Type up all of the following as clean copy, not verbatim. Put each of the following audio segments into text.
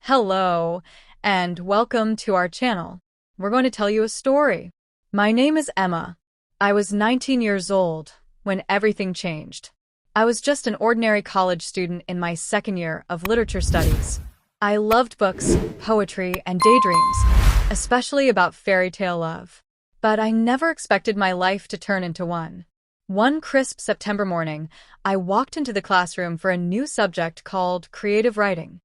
Hello, and welcome to our channel. We're going to tell you a story. My name is Emma. I was 19 years old when everything changed. I was just an ordinary college student in my second year of literature studies. I loved books, poetry, and daydreams, especially about fairy tale love. But I never expected my life to turn into one. One crisp September morning, I walked into the classroom for a new subject called creative writing.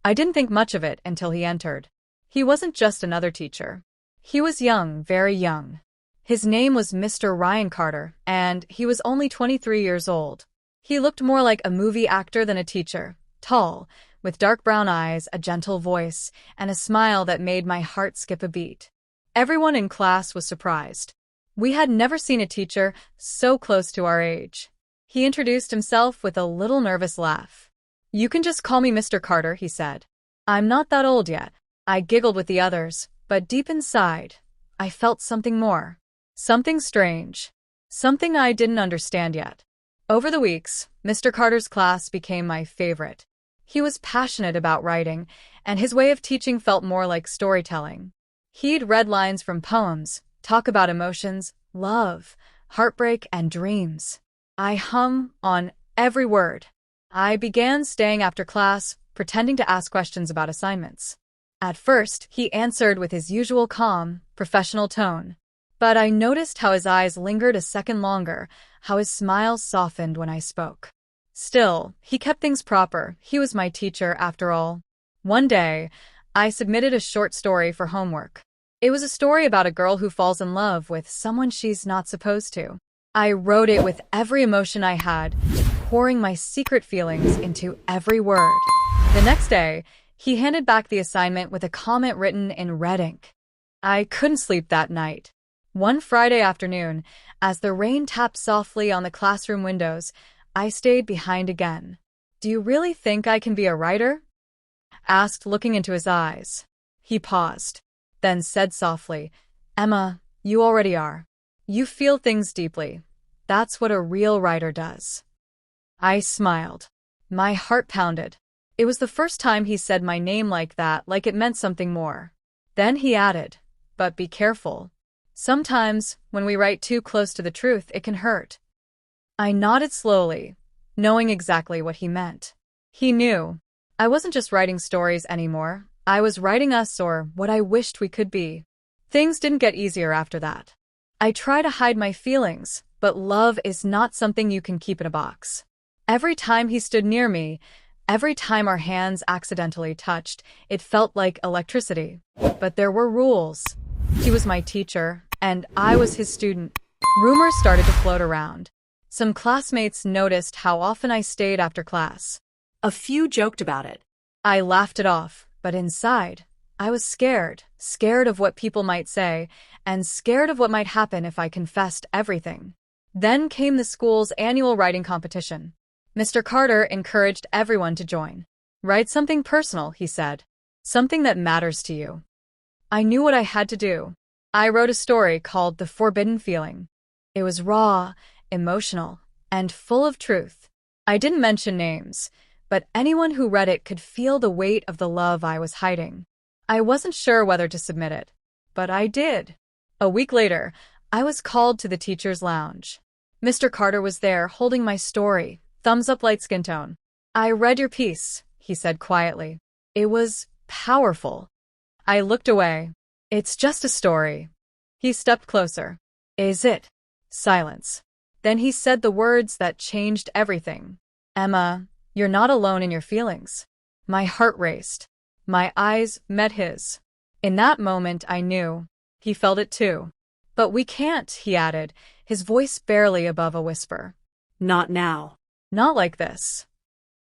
I didn't think much of it until he entered. He wasn't just another teacher. He was young, very young. His name was Mr. Ryan Carter, and he was only 23 years old. He looked more like a movie actor than a teacher, tall, with dark brown eyes, a gentle voice, and a smile that made my heart skip a beat. Everyone in class was surprised. We had never seen a teacher so close to our age. He introduced himself with a little nervous laugh. "You can just call me Mr. Carter," he said. "I'm not that old yet." I giggled with the others, but deep inside, I felt something more. Something strange. Something I didn't understand yet. Over the weeks, Mr. Carter's class became my favorite. He was passionate about writing, and his way of teaching felt more like storytelling. He'd read lines from poems, talk about emotions, love, heartbreak, and dreams. I hum on every word. I began staying after class, pretending to ask questions about assignments. At first, he answered with his usual calm, professional tone. But I noticed how his eyes lingered a second longer, how his smile softened when I spoke. Still, he kept things proper. He was my teacher, after all. One day, I submitted a short story for homework. It was a story about a girl who falls in love with someone she's not supposed to. I wrote it with every emotion I had, pouring my secret feelings into every word. The next day, he handed back the assignment with a comment written in red ink. I couldn't sleep that night. One Friday afternoon, as the rain tapped softly on the classroom windows, I stayed behind again. "Do you really think I can be a writer?" asked, looking into his eyes. He paused, then said softly, "Emma, you already are. You feel things deeply. That's what a real writer does." I smiled. My heart pounded. It was the first time he said my name like that, like it meant something more. Then he added, "But be careful. Sometimes, when we write too close to the truth, it can hurt." I nodded slowly, knowing exactly what he meant. He knew. I wasn't just writing stories anymore. I was writing us, or what I wished we could be. Things didn't get easier after that. I try to hide my feelings, but love is not something you can keep in a box. Every time he stood near me, every time our hands accidentally touched, it felt like electricity. But there were rules. He was my teacher, and I was his student. Rumors started to float around. Some classmates noticed how often I stayed after class. A few joked about it. I laughed it off, but inside, I was scared. Scared of what people might say, and scared of what might happen if I confessed everything. Then came the school's annual writing competition. Mr. Carter encouraged everyone to join. "Write something personal," he said. "Something that matters to you." I knew what I had to do. I wrote a story called The Forbidden Feeling. It was raw, emotional, and full of truth. I didn't mention names, but anyone who read it could feel the weight of the love I was hiding. I wasn't sure whether to submit it, but I did. A week later, I was called to the teacher's lounge. Mr. Carter was there, holding my story. Thumbs up, light skin tone. "I read your piece," he said quietly. "It was powerful." I looked away. "It's just a story." He stepped closer. "Is it?" Silence. Then he said the words that changed everything. "Emma, you're not alone in your feelings." My heart raced. My eyes met his. In that moment, I knew. He felt it too. "But we can't," he added, his voice barely above a whisper. "Not now. Not like this."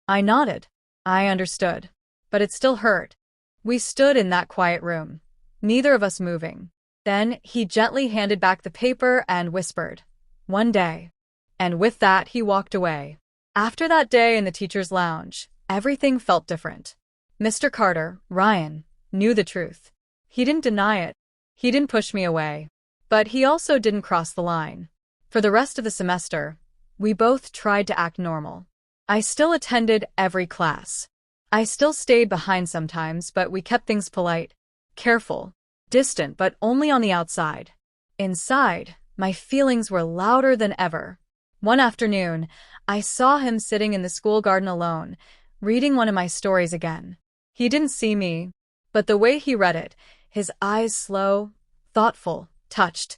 I nodded. I understood. But it still hurt. We stood in that quiet room, neither of us moving. Then he gently handed back the paper and whispered, "One day." And with that, he walked away. After that day in the teacher's lounge, everything felt different. Mr. Carter, Ryan, knew the truth. He didn't deny it. He didn't push me away. But he also didn't cross the line. For the rest of the semester, we both tried to act normal. I still attended every class. I still stayed behind sometimes, but we kept things polite, careful, distant, but only on the outside. Inside, my feelings were louder than ever. One afternoon, I saw him sitting in the school garden alone, reading one of my stories again. He didn't see me, but the way he read it, his eyes slow, thoughtful, touched,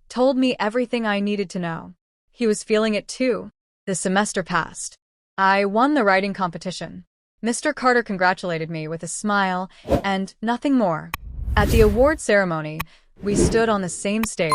told me everything I needed to know. He was feeling it too. The semester passed. I won the writing competition. Mr. Carter congratulated me with a smile and nothing more. At the award ceremony, we stood on the same stage,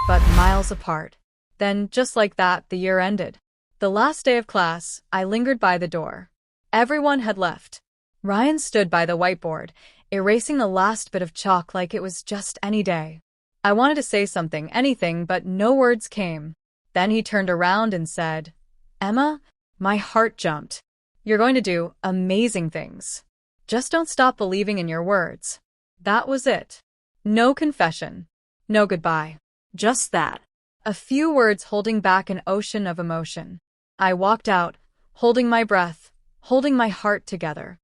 but miles apart. Then, just like that, the year ended. The last day of class, I lingered by the door. Everyone had left. Ryan stood by the whiteboard, erasing the last bit of chalk like it was just any day. I wanted to say something, anything, but no words came. Then he turned around and said, "Emma," my heart jumped. "You're going to do amazing things. Just don't stop believing in your words." That was it. No confession. No goodbye. Just that. A few words holding back an ocean of emotion. I walked out, holding my breath, holding my heart together.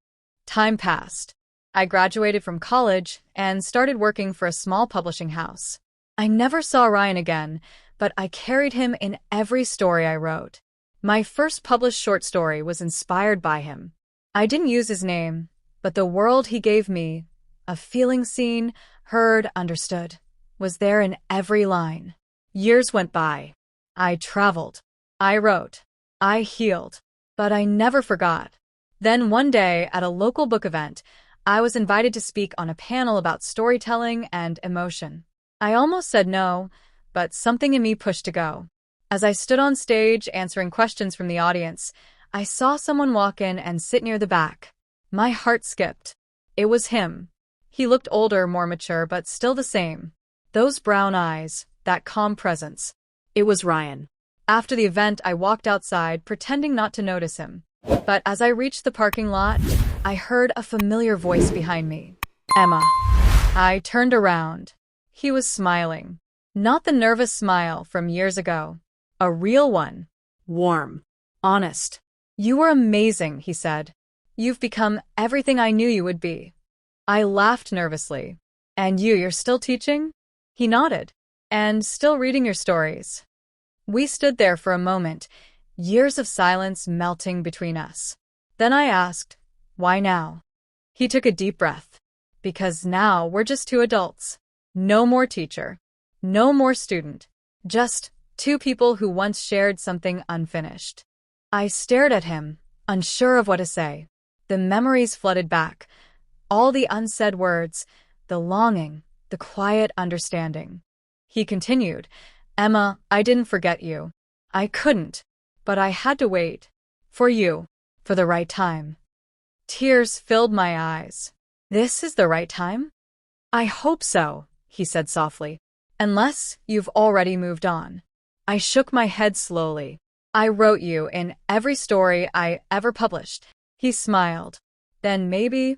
Time passed. I graduated from college and started working for a small publishing house. I never saw Ryan again, but I carried him in every story I wrote. My first published short story was inspired by him. I didn't use his name, but the world he gave me, a feeling seen, heard, understood, was there in every line. Years went by. I traveled. I wrote. I healed. But I never forgot. Then one day, at a local book event, I was invited to speak on a panel about storytelling and emotion. I almost said no, but something in me pushed to go. As I stood on stage answering questions from the audience, I saw someone walk in and sit near the back. My heart skipped. It was him. He looked older, more mature, but still the same. Those brown eyes, that calm presence. It was Ryan. After the event, I walked outside, pretending not to notice him. But as I reached the parking lot, I heard a familiar voice behind me. "Emma." I turned around. He was smiling. Not the nervous smile from years ago. A real one. Warm. Honest. "You were amazing," he said. "You've become everything I knew you would be." I laughed nervously. "And you're still teaching?" He nodded. "And still reading your stories." We stood there for a moment, years of silence melting between us. Then I asked, "Why now?" He took a deep breath. "Because now we're just two adults. No more teacher. No more student. Just two people who once shared something unfinished." I stared at him, unsure of what to say. The memories flooded back. All the unsaid words, the longing, the quiet understanding. He continued, "Emma, I didn't forget you. I couldn't, but I had to wait. For you. For the right time." Tears filled my eyes. "This is the right time?" "I hope so," he said softly. "Unless you've already moved on." I shook my head slowly. "I wrote you in every story I ever published." He smiled. "Then maybe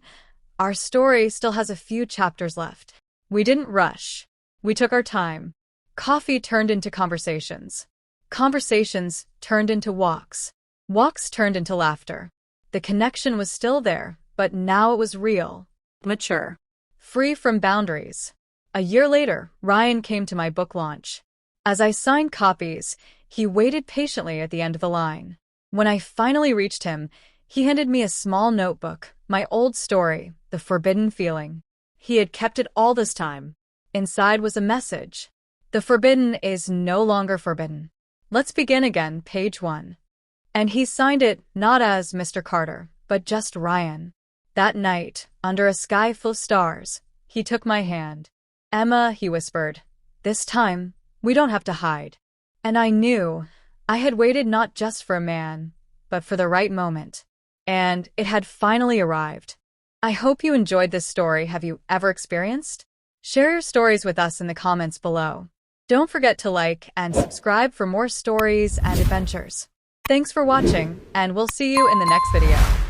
our story still has a few chapters left." We didn't rush. We took our time. Coffee turned into conversations. Conversations turned into walks. Walks turned into laughter. The connection was still there, but now it was real. Mature. Free from boundaries. A year later, Ryan came to my book launch. As I signed copies, he waited patiently at the end of the line. When I finally reached him, he handed me a small notebook, my old story, The Forbidden Feeling. He had kept it all this time. Inside was a message. The forbidden is no longer forbidden. Let's begin again, page 1. And he signed it not as Mr. Carter, but just Ryan. That night, under a sky full of stars, he took my hand. "Emma," he whispered, "this time, we don't have to hide." And I knew I had waited not just for a man, but for the right moment. And it had finally arrived. I hope you enjoyed this story. Have you ever experienced? Share your stories with us in the comments below. Don't forget to like and subscribe for more stories and adventures. Thanks for watching, and we'll see you in the next video.